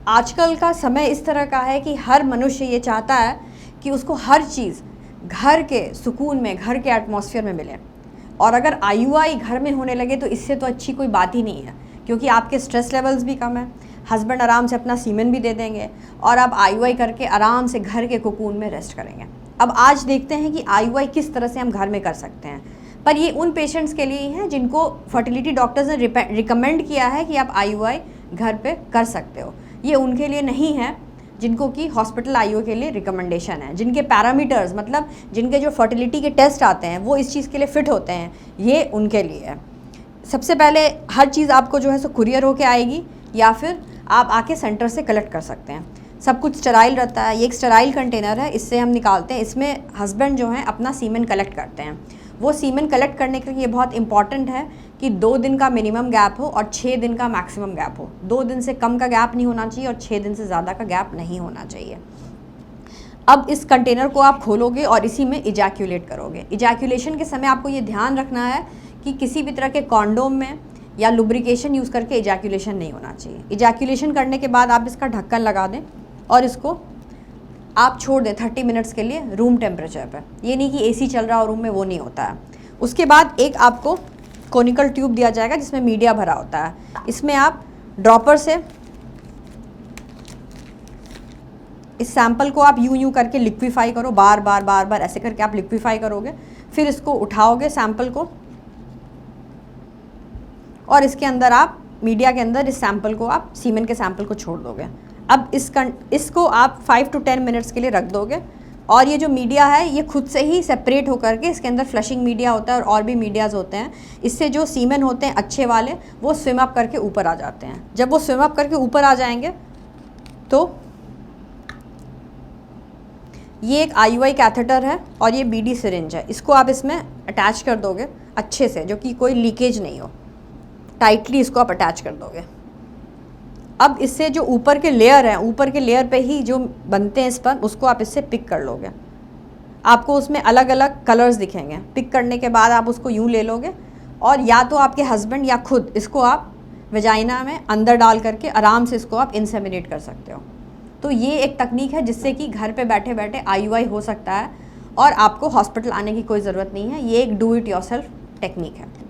आजकल का समय इस तरह का है कि हर मनुष्य ये चाहता है कि उसको हर चीज़ घर के सुकून में, घर के एटमॉस्फेयर में मिले। और अगर आईयूआई घर में होने लगे तो इससे तो अच्छी कोई बात ही नहीं है, क्योंकि आपके स्ट्रेस लेवल्स भी कम है, हस्बैंड आराम से अपना सीमेन भी दे देंगे और आप आईयूआई करके आराम से घर के कोकून में रेस्ट करेंगे। अब आज देखते हैं कि आईयूआई किस तरह से हम घर में कर सकते हैं, पर ये उन पेशेंट्स के लिए ही है जिनको फर्टिलिटी डॉक्टर्स ने रिकमेंड किया है कि आप आईयूआई घर पे कर सकते हो। ये उनके लिए नहीं है जिनको कि हॉस्पिटल आईयूआई के लिए रिकमेंडेशन है, जिनके पैरामीटर्स मतलब जिनके जो फर्टिलिटी के टेस्ट आते हैं वो इस चीज़ के लिए फ़िट होते हैं, ये उनके लिए है। सबसे पहले हर चीज़ आपको जो है सो कुरियर होके आएगी या फिर आप आके सेंटर से कलेक्ट कर सकते हैं। सब कुछ स्टेराइल रहता है। ये एक स्टेराइल कंटेनर है, इससे हम निकालते हैं। इसमें हस्बैंड जो है अपना सीमेन कलेक्ट करते हैं। वो सीमेन कलेक्ट करने के लिए बहुत इंपॉर्टेंट है कि 2 दिन का मिनिमम गैप हो और 6 दिन का मैक्सिमम गैप हो। 2 दिन से कम का गैप नहीं होना चाहिए और 6 दिन से ज़्यादा का गैप नहीं होना चाहिए। अब इस कंटेनर को आप खोलोगे और इसी में इजैक्यूलेट करोगे। इजैक्यूलेशन के समय आपको ये ध्यान रखना है कि किसी भी तरह के कॉन्डोम में या लुब्रिकेशन यूज़ करके इजैक्यूलेशन नहीं होना चाहिए। इजैक्यूलेशन करने के बाद आप इसका ढक्कन लगा दें और इसको आप छोड़ दें 30 मिनट्स के लिए रूम टेम्परेचर पर। ये नहीं कि एसी चल रहा हो रूम में, वो नहीं होता है। उसके बाद एक आपको कोनिकल ट्यूब दिया जाएगा जिसमें मीडिया भरा होता है। इसमें आप ड्रॉपर से इस सैंपल को आप यूं करके लिक्विफाई करो, बार बार ऐसे करके आप लिक्विफाई करोगे। फिर इसको उठाओगे सैंपल को और इसके अंदर आप मीडिया के अंदर इस सैंपल को आप सीमेन के सैंपल को छोड़ दोगे। अब इसको आप 5 to 10 मिनट्स के लिए रख दोगे और ये जो मीडिया है ये खुद से ही सेपरेट होकर के इसके अंदर फ्लशिंग मीडिया होता है और भी मीडियाज़ होते हैं। इससे जो सीमेन होते हैं अच्छे वाले वो स्विम अप करके ऊपर आ जाते हैं। जब वो स्विम अप करके ऊपर आ जाएंगे तो ये एक आईयूआई कैथेटर है और ये बीडी सिरिंज है। इसको आप इसमें अटैच कर दोगे अच्छे से, जो कि कोई लीकेज नहीं हो। टाइटली इसको आप अटैच कर दोगे। अब इससे जो ऊपर के लेयर हैं, ऊपर के लेयर पे ही जो बनते हैं स्पर्म, उसको आप इससे पिक कर लोगे। आपको उसमें अलग अलग कलर्स दिखेंगे। पिक करने के बाद आप उसको यूँ ले लोगे और या तो आपके हस्बैंड या खुद इसको आप वेजाइना में अंदर डाल करके आराम से इसको आप इंसेमिनेट कर सकते हो। तो ये एक तकनीक है जिससे कि घर पे बैठे बैठे आईयूआई हो सकता है और आपको हॉस्पिटल आने की कोई ज़रूरत नहीं है। ये एक डू इट योरसेल्फ टेक्निक है।